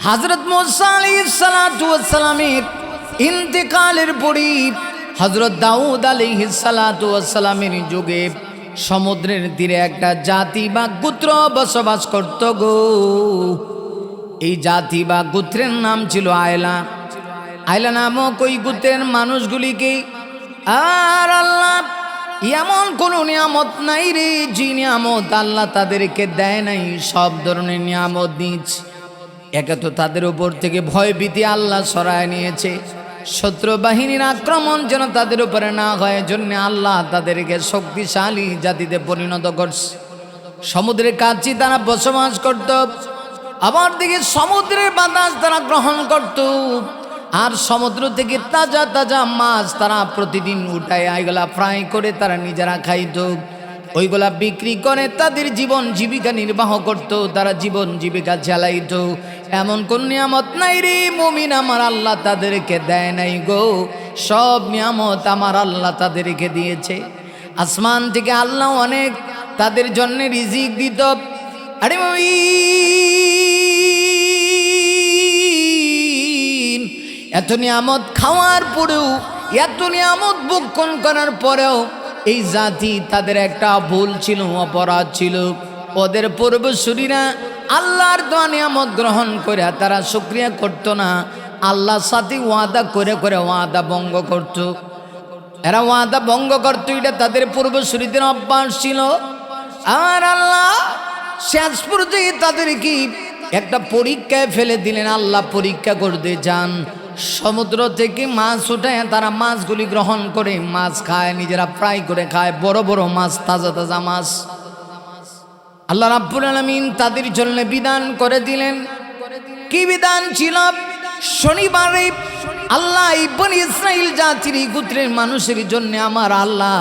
হযরত মুসা আলাইহিস সালাতু ওয়াস সালামের ইন্তেকালের পরে হযরত দাউদ আলাইহিস সালাতু ওয়াস সালামের যুগে সমুদ্রের তীরে একটা জাতি বা গোত্র বসবাস করত গো। এই জাতি বা গোত্রের নাম ছিল আয়লা। আয়লা নামক ওই গোত্রের মানুষগুলিকে আর আল্লাহ এমন কোনো নিয়ামত নাই রে যে নিয়ামত আল্লাহ তাদেরকে দেয় নাই, সব ধরনের নিয়ামত দিয়েছে। একে তো তাদের উপর থেকে ভয় ভীতি আল্লাহ সরায় নিয়েছে, শত্রু বাহিনীর আক্রমণ যেন তাদের উপরে না হয় জন্য আল্লাহ তাদেরকে শক্তিশালী জাতিতে পরিণত করছে। সমুদ্রের কাছে তারা বসবাস করত, আবার দিকে সমুদ্রের বাতাস তারা গ্রহণ করত, আর সমুদ্র থেকে তাজা তাজা মাছ তারা প্রতিদিন উঠায় এগুলা ফ্রাই করে তারা নিজেরা খাইত, ওইগুলা বিক্রি করে তাদের জীবন জীবিকা নির্বাহ করত, তারা জীবন জীবিকা চালাইত। এমন কোন নিয়ামত নাই রে মুমিন আমার আল্লাহ তাদেরকে দেয় নাই গো, সব নিয়ামত আমার আল্লাহ তাদেরকে দিয়েছে। আসমান থেকে আল্লাহ অনেক তাদের জন্য রিজিক দিত। আরে এত নিয়ামত খাওয়ার পরেও, এত নিয়ামত ভক্ষণ করার পরেও এই জাতি তাদের একটা ভুল ছিল, অপরাধ ছিল। ওদের পূর্বসূরীরা আল্লাহর দেওয়া নিয়ামত গ্রহণ করে তারা শুকরিয়া করত না, আল্লাহর সাথে ওয়াদা করে করে ওয়াদা ভঙ্গ করত। এরা ওয়াদা ভঙ্গ করত, এটা তাদের পূর্বসূরীদের অভ্যাস ছিল। আর আল্লাহ শেষ পর্যায়ে তাদেরকে একটা পরীক্ষায় ফেলে দিলেন। আল্লাহ পরীক্ষা করতে যান, সমুদ্র থেকে মাছ উঠায় তারা মাছগুলি গ্রহণ করে মাছ খায়, নিজেরা ফ্রাই করে খায়, বড় বড় মাছ, তাজা তাজা মাছ। আল্লাহ রাব্বুল আলামিন তাদের জন্য বিধান করে দিলেন। কি বিধান ছিল? শনিবারে আল্লাহ বনী ইসরাইল জাতির গোত্রের মানুষের জন্য আমার আল্লাহ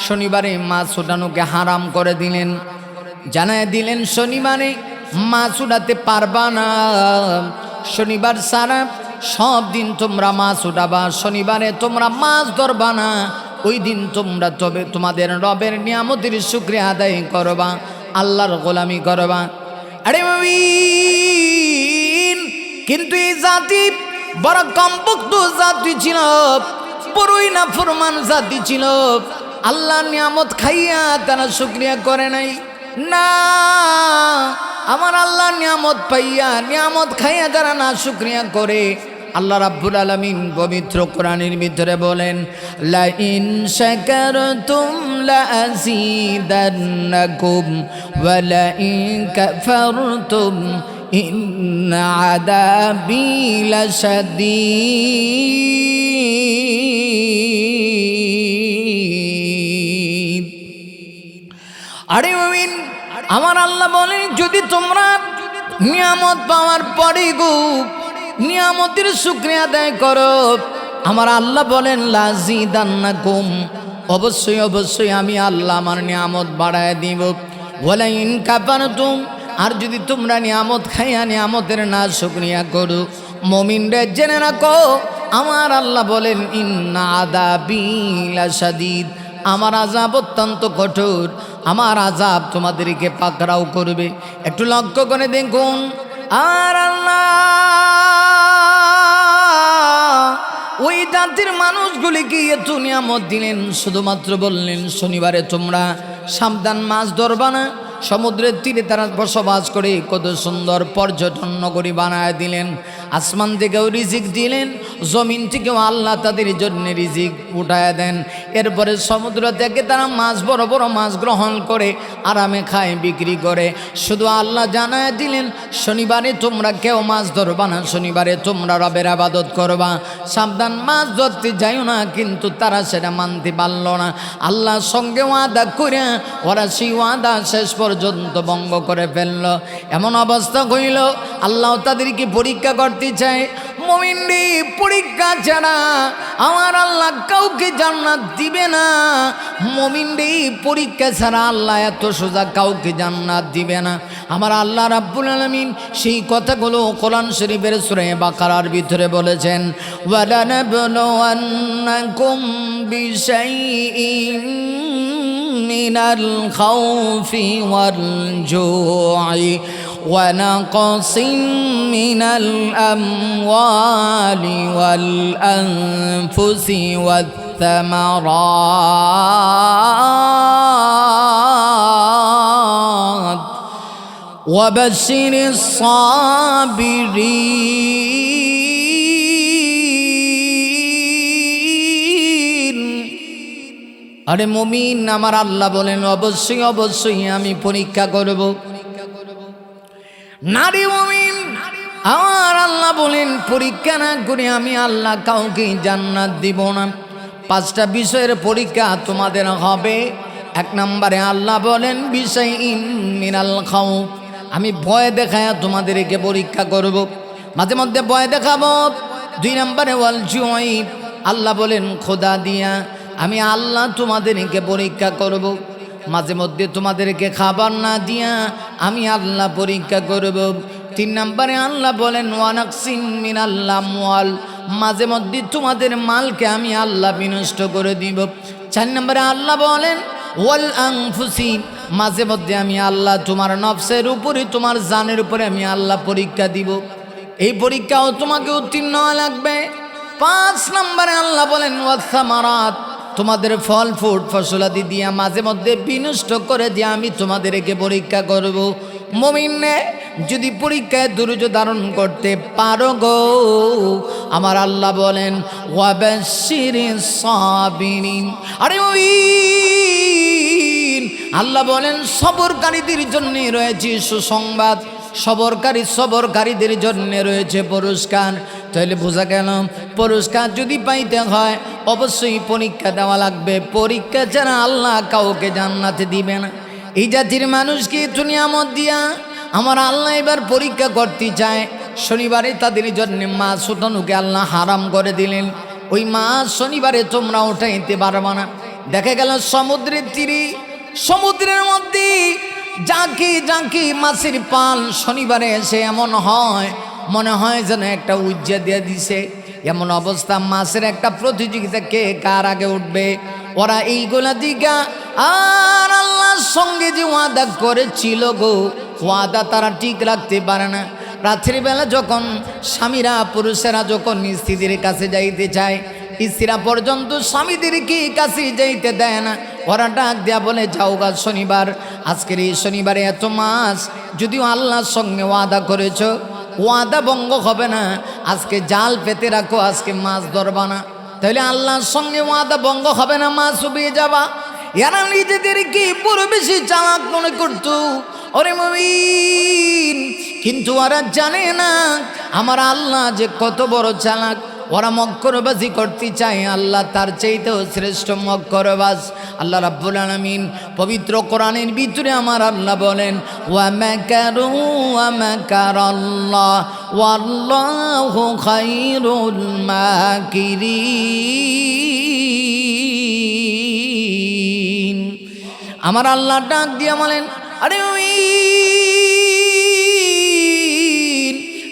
শনিবারে মাছ উঠানোকে হারাম করে দিলেন, জানায় দিলেন শনিবারে মাছ উঠাতে পারবা না। শনিবার সারা সব দিন তোমরা মাছ উঠাবা, শনিবারে তোমরা মাছ ধরবা না। ওই দিন তোমরা তবে তোমাদের রবের নিয়ামতের শুকরিয়া আদায় করবা, আল্লাহর গোলামি করবা। আরে কিন্তু এই জাতি বড় কমবক্ত জাতি ছিল, বড়ই না ফরমান জাতি ছিল। আল্লাহর নিয়ামত খাইয়া তারা শুকরিয়া করে নাই। না, আমার আল্লাহর নিয়ামত পাইয়া নিয়ামত খাইয়া যারা না শুকরিয়া করে, আল্লাহ রাব্বুল আলামিন পবিত্র কোরআনের ভিতরে বলেন, লা ইন শাকারতুম লা আযীদান্নাকুম ওয়া লা ইন কাফারতুম ইন্না আযাবী লাশাদীদ। আরে মুমিন আমার আল্লাহ বলেন, যদি তোমরা নিয়ামত পাওয়ার পরে গো নিয়ামতের শুকরিয়া আদায় করো, আমার আল্লাহ বলেন লাযীদান্নাকুম, অবশ্যই অবশ্যই আমি আল্লাহ আমার নিয়ামত বাড়ায় দিব। ওয়ালা ইন কাফারতুম, আর যদি তোমরা নিয়ামত খাইয়া নিয়ামতের না শুকরিয়া করো, মুমিনরা জেনে রাখো আমার আল্লাহ বলেন ইন্না আযাবী লাশাদীদ, আমার আযাব অত্যন্ত কঠোর, আমার আযাব তোমাদেরকে পাকড়াও করবে। একটু লক্ষ্য করে দেখুন। আর আল্লাহ ওই জাতির মানুষগুলিকে এত নিয়ামত দিলেন, শুধুমাত্র বললেন শনিবারে তোমরা সাবধান মাছ ধরবা না। সমুদ্রের তীরে তারা বসবাস করে কত সুন্দর পর্যটন নগরী বানায় দিলেন। আসমান থেকেও রিজিক দিলেন, জমিন থেকেও আল্লাহ তাদের জন্য রিজিক উঠায় দেন। এরপরে সমুদ্র থেকে তারা মাছ, বড় বড় মাছ গ্রহণ করে আরামে খায়, বিক্রি করে। শুধু আল্লাহ জানায় দিলেন শনিবারে তোমরা কেউ মাছ ধরবা না, শনিবারে তোমরা রবের ইবাদত করবা, সাবধান মাছ ধরতে যাইও না। কিন্তু তারা সেটা মানতে পারল না। আল্লাহর সঙ্গে ওয়াদা করে ওরা সেই ওয়াদা শেষ পর্যন্ত ভঙ্গ করে ফেলল। এমন অবস্থা হইল আল্লাহ তাদেরকে পরীক্ষা করতে চায়। মুমিনরে পরীক্ষা ছাড়া আমার আল্লাহ কাউকে জান্নাত দিবে না। মুমিনরে পরীক্ষা ছাড়া আল্লাহ এত সোজা কাউকে জান্নাত দিবে না। আমার আল্লাহ রাব্বুল আলামিন সেই কথাগুলো কোরআন শরীফের সূরা বাকারার ভিতরে বলেছেন, ওয়ালানাবলুওয়ান্নাকুম বিশাইইন মিনাল খাউফি ওয়াল জু'i ওয়া নাকসিন মিনাল আমওয়ালি ওয়াল আনফুসি ওয়াত الثمرات وبشر الصابرين আরে মুমিন আমার আল্লাহ বলেন অবশ্যই অবশ্যই আমি পরীক্ষা করব। নারী মুমিন আমার আল্লাহ বলেন পরীক্ষা না করে আমি আল্লাহ কাউকে জান্নাত দিব না। পাঁচটা বিষয়ের পরীক্ষা তোমাদের হবে। এক নম্বরে আল্লাহ বলেন বিষয় মিনাল খাউফ, আমি ভয় দেখায় তোমাদেরকে পরীক্ষা করব, মাঝে মধ্যে ভয় দেখাবো। দুই নম্বরে ওয়াল জুই, আল্লাহ বলেন খোদা দিয়া আমি আল্লাহ তোমাদেরকে পরীক্ষা করব, মাঝে মধ্যে তোমাদেরকে খাবার না দিয়া আমি আল্লাহ পরীক্ষা করব। তিন নম্বরে আল্লাহ বলেন ওয়ানাকসিম মিনাল আমওয়াল, মাঝে মধ্যে তোমাদের মালকে আমি আল্লাহ বিনষ্ট করে দিব। চার নম্বরে আল্লাহ বলেন ওয়াল আনফুসি, মাঝে মধ্যে আমি আল্লাহ তোমার নফসের উপরে তোমার জানের উপরে আমি আল্লাহ পরীক্ষা দিব। এই পরীক্ষাও তোমাকে উত্তীর্ণ হওয়া লাগবে। পাঁচ নম্বরে আল্লাহ বলেন ওয়াসামারাত, তোমাদের ফল ফুট ফসলাদি দিয়া মাঝে মধ্যে বিনষ্ট করে দিয়ে আমি তোমাদেরকে পরীক্ষা করব। মুমিনে যদি পরীক্ষায় ধৈর্য ধারণ করতে পারো গো, আমার আল্লাহ বলেন ওয়াবাশশিরিস সাবিরিন। আরে মুমিন আল্লাহ বলেন সবরকারীদের জন্য রয়েছে সুসংবাদ, সবরকারীদের জন্য রয়েছে পুরস্কার। তাহলে বোঝা গেল পুরস্কার যদি পাইতে হয় অবশ্যই পরীক্ষা দেওয়া লাগবে। পরীক্ষা ছাড়া আল্লাহ কাউকে জান্নাতে দিবে না। এই জাতির মানুষকে দুনিয়ামত দিয়া আমার আল্লাহ এবার পরীক্ষা করতে চায়। শনিবারে তাদের জন্য মাছ উঠানোকে আল্লাহ হারাম করে দিলেন। ওই মাছ শনিবারে তোমরা উঠাইতে পারবে না। দেখা গেল সমুদ্রের তীরে, সমুদ্রের মধ্যে জাঁকি মাছের পাল শনিবারে এসে এমন হয় মনে হয় যেন একটা উজ্জা দিয়ে দিছে। এমন অবস্থা, মাছের একটা প্রতিযোগিতা, কে কার আগে উঠবে। ওরা এইগুলা দিকা আর আল্লাহর সঙ্গে যে ওয়াদা করেছিল গো, ওয়াদা তারা ঠিক রাখতে পারে না। রাত্রিবেলা যখন স্বামীরা পুরুষেরা যখন স্ত্রীদের কাছে যাইতে চায়, স্ত্রীরা পর্যন্ত স্বামীদেরকে কাছে যাইতে দেয় না। ওরা ডাক দেয়া বলে যাও গা শনিবার, আজকের এই শনিবারে এত মাছ, যদিও আল্লাহর সঙ্গে ওয়াদা করেছ ওয়াদা ভঙ্গ হবে না, আজকে জাল পেতে রাখো, আজকে মাছ ধরবা না। তাহলে আল্লাহর সঙ্গে ওয়াদা ভঙ্গ হবে না, মাছ উবিয়ে যাবা। এরা নিজেদেরকে পুরো বেশি চালাক মনে করতো। ওরে মুমিন, কিন্তু ওরা জানে না আমার আল্লাহ যে কত বড় চালাক। ওরা মক্করবাজি করতে চায়, আল্লাহ তার চাইতেও শ্রেষ্ঠ মক্করবাজ। আল্লাহ রাব্বুল আলামিন পবিত্র কোরআনের ভিতরে আমার আল্লাহ বলেন ওয়া মাকারু ওয়া মাকারাল্লাহ ওয়াল্লাহু খায়রুল মাকিরিন। আমার আল্লাহ ডাক দিয়ে বলেন আরে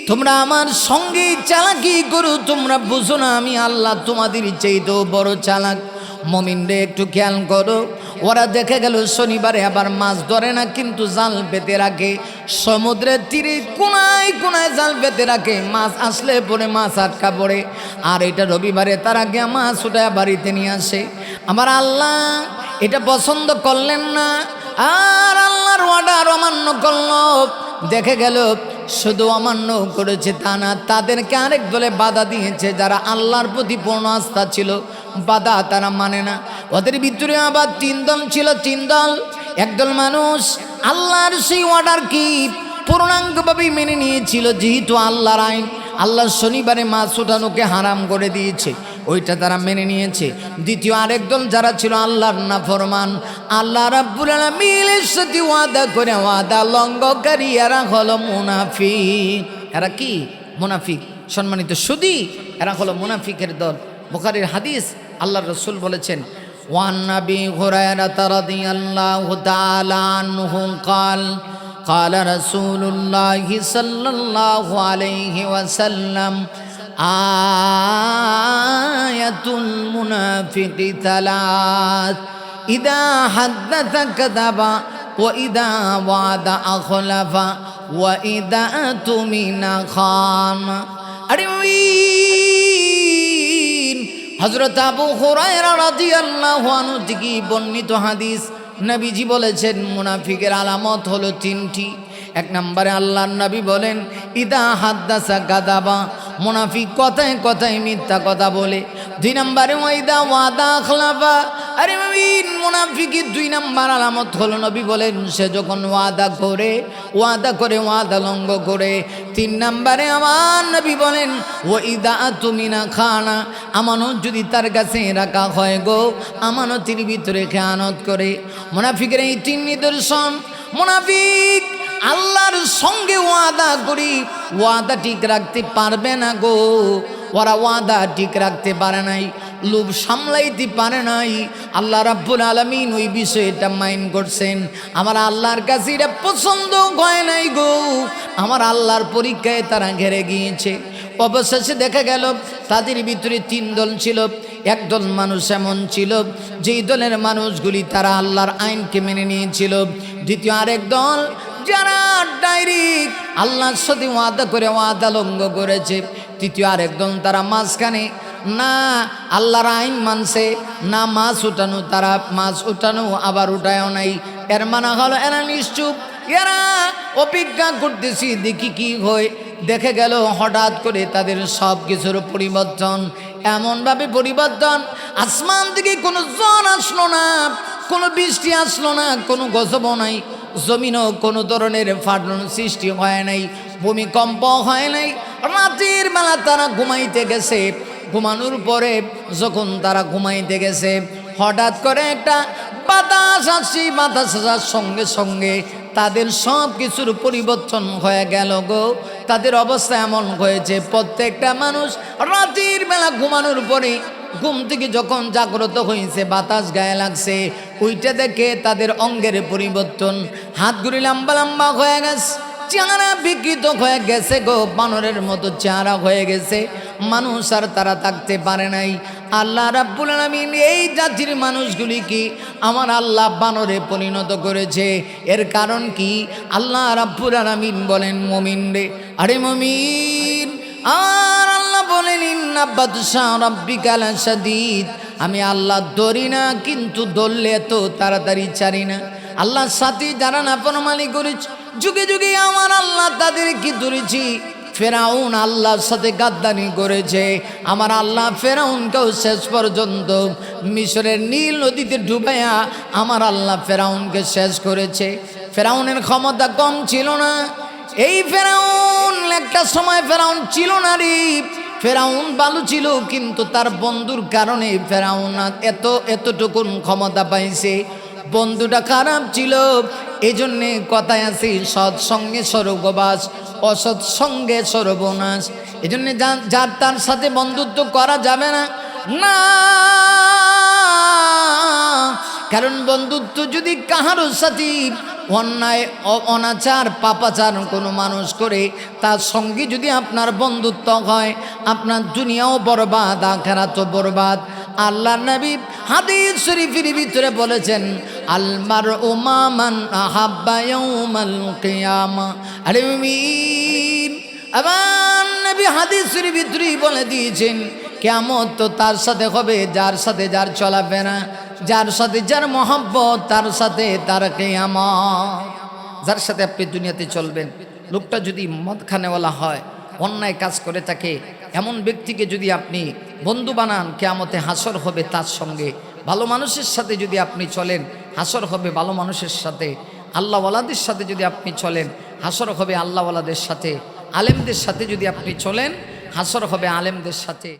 তোমরা আমার সঙ্গে চালাকি করো, তোমরা বুঝো না আমি আল্লাহ তোমাদের চাইতেও বড় চালাক। মুমিনরে একটু খেয়াল করো, ওরা দেখে গেল শনিবারে আবার মাছ ধরে না, কিন্তু জাল পেতে রাখে। সমুদ্রের তীরে কোনায় কোনায় জাল পেতে রাখে, মাছ আসলে পরে মাছ আটকা পড়ে। আর এটা রবিবারে তারা গিয়ে মাছ উঠায় বাড়িতে নিয়ে আসে। আমার আল্লাহ এটা পছন্দ করলেন না, আর আল্লাহর অর্ডার অমান্য করল। দেখে গেল শুধু অমান্য করেছে তা না, তাদেরকে আরেক দলে বাধা দিয়েছে যারা আল্লাহর প্রতি পূর্ণ আস্থা ছিল, বাধা তারা মানে না। ওদের ভিতরে আবার তিন দল ছিল, তিন দল। একদল মানুষ আল্লাহর সেই অর্ডার কি পূর্ণাঙ্গভাবে মেনে নিয়েছিল, যেহেতু আল্লাহর আইন, আল্লাহ শনিবারে মাছ ওঠানোকে হারাম করে দিয়েছে, ওইটা তারা মেনে নিয়েছে। দ্বিতীয় আরেক দল যারা ছিল আল্লাহর নাফরমান, আল্লাহ রাব্বুল আলামিনের সাথে ওয়াদা করে ওয়াদা লঙ্ঘনকারী, এরা হলো মুনাফিক। এরা কি? মুনাফিক। সম্মানিত সুধী, এরা হলো মুনাফিকের দল। বুখারীর হাদিস, আল্লাহর রাসূল বলেছেন ওয়ান নাবী হুরায়রা রাদিয়াল্লাহু তাআলা আনহু قال قال رسول الله صلى الله عليه وسلم آية المنافق ثلاث إذا حدث كذب ওয়াইদা ওয়াদা আখলাফা ওয়াইদা তুমিনা খান। আরে হযরত আবু হুরায়রা রাদিয়াল্লাহু আনহু থেকে বর্ণিত হাদিস, নবীজি বলেছেন মুনাফিকের আলামত হলো তিনটি। এক নম্বরে আল্লাহর নবী বলেন ইদা হাদ্দাসা কাযাবা, মুনাফিক কথায় কথায় মিথ্যা কথা বলে। দুই নম্বরে ওয়াইদা ওয়াদা আখলাফা, আরে মুনাফিকের দুই নম্বর আলামত হলো নবী বলেন সে যখন ওয়াদা করে ওয়াদা লঙ্ঘ করে। তিন নম্বরে আমার নবী বলেন ওয়াইদা তুমিনা খানা, আমানত যদি তার কাছে রাখা হয় গো, আমানতের ভিতরে খেয়ানত করে। মুনাফিকের এই তিন নিদর্শন। মুনাফিক আল্লাহর সঙ্গে ওয়াদা করি, ওয়াদা ঠিক রাখতে পারবে না গো। ওরা ওয়াদা ঠিক রাখতে পারে নাই, লোভ সামলাইতে পারে নাই। আল্লাহ রাব্বুল আলামিন ওই বিষয়টা মাইন্ড করছেন। আমার আল্লাহর কাছে এটা পছন্দ হয় নাই গো। আমার আল্লাহর পরীক্ষায় তারা ঘেরে গিয়েছে। অবশেষে দেখা গেল তাদের ভিতরে তিন দল ছিল। এক দল মানুষ এমন ছিল যেই দলের মানুষগুলি তারা আল্লাহর আইনকে মেনে নিয়েছিল। দ্বিতীয় আরেক দল যারা ডাইরেক্ট আল্লাহর সাথে ওয়াদা করে ওয়াদা লঙ্ঘ করেছে। তৃতীয় আরেক দল তারা মাঝখানে, না আল্লাহর আইন মানছে না মাছ উঠানো, তারা মাছ উঠানো আবার উঠায়ও নাই। এর মানা হলো এরা নিশ্চুপ, এরা অপেক্ষা করতেছি দেখি কি হয়। দেখে গেল হঠাৎ করে তাদের সব কিছুর পরিবর্তন, এমনভাবে পরিবর্তন, আসমান থেকে কোনো জ্বর আসলো না, কোনো বৃষ্টি আসলো না, কোনো গজব নাই, জমিনও কোনো ধরনের ফাটন সৃষ্টি হয় নাই, ভূমিকম্প হয় নাই। রাতের বেলা তারা ঘুমাইতে গেছে, ঘুমানোর পরে যখন তারা ঘুমাইতে গেছে হঠাৎ করে একটা বাতাস আসছে। বাতাস আসার সঙ্গে সঙ্গে তাদের সব কিছুর পরিবর্তন হয়ে গেল গো। তাদের অবস্থা এমন হয়েছে প্রত্যেকটা মানুষ রাতের বেলা ঘুমানোর পরে ঘুম থেকে যখন জাগ্রত হয়েছে বাতাস গায়ে লাগছে, ওইটা দেখে তাদের অঙ্গের পরিবর্তন, হাতগুলি লম্বা লম্বা হয়ে গেছে, চেহারা বিকৃত হয়ে গেছে গো, বানরের মতো চেহারা হয়ে গেছে। মানুষ আর তারা থাকতে পারে নাই। আল্লাহ রাব্বুল আলামিন এই জাতির মানুষগুলি কি আমার আল্লাহ বানরে পরিণত করেছে। এর কারণ কি? আল্লাহ রাব্বুল আলামিন বলেন মুমিন রে, আরে মুমিন, আর আল্লাহ বলেন ইন্না বাতশা রাব্বিকা লাশাদীদ, আমি আল্লাহ ধরি না কিন্তু ধরলে তো তাড়াতাড়ি ছাড়ি না। আল্লাহর সাথে যারা নাফরমানি করেছে যুগে যুগে আমার আল্লাহ তাদের কি ধরেছি। ফেরাউন আল্লাহর সাথে গাদ্দানি করেছে, আমার আল্লাহ ফেরাউনকেও শেষ পর্যন্ত মিশরের নীল নদীতে ডুবাইয়া আমার আল্লাহ ফেরাউনকে শেষ করেছে। ফেরাউনের ক্ষমতা কম ছিল না। এই ফেরাউন একটা সময় ফেরাউন ছিল না রে, ফেরাউন ভালো ছিল কিন্তু তার বন্ধুর কারণে ফেরাউন এতটুকুন ক্ষমতা পাইছে। বন্ধুটা খারাপ ছিল, এই জন্যে কথায় আছে সৎসঙ্গে স্বর্গবাস, অসৎ সঙ্গে সর্বনাশ। এই জন্যে যার তার সাথে বন্ধুত্ব করা যাবে না, না, কারণ বন্ধুত্ব যদি কাহারোর সাথে অন্যায় অনাচার পাপাচার কোনো মানুষ করে তার সঙ্গে যদি আপনার বন্ধুত্ব হয়, আপনার দুনিয়াও বরবাদ আখিরাতও বরবাদ। আল্লাহ নবী হাদিস শরীফের ভিতরে বলেছেন আল মারউ মা মান আহাব্বা ইয়াউমাল কিয়ামা। আরে মুমিন, আবার নবী হাদিস শরীফের ভিতরে বলে দিয়েছেন কিয়ামত তো তার সাথে হবে যার সাথে যার চলাফেরা, যার সাথে যার মহব্বত তার সাথে তার কিয়ামত। যার সাথে আপনি দুনিয়াতে চলবেন, লোকটা যদি মদ খানেওয়ালা হয়, অন্যায় কাজ করে থাকে, এমন ব্যক্তিকে যদি আপনি বন্ধু বানান, কিয়ামতে হাসর হবে তার সঙ্গে। ভালো মানুষের সাথে যদি আপনি চলেন, হাসর হবে ভালো মানুষের সাথে। আল্লাহওয়ালাদের সাথে যদি আপনি চলেন, হাসর হবে আল্লাহওয়ালাদের সাথে। আলেমদের সাথে যদি আপনি চলেন, হাসর হবে আলেমদের সাথে।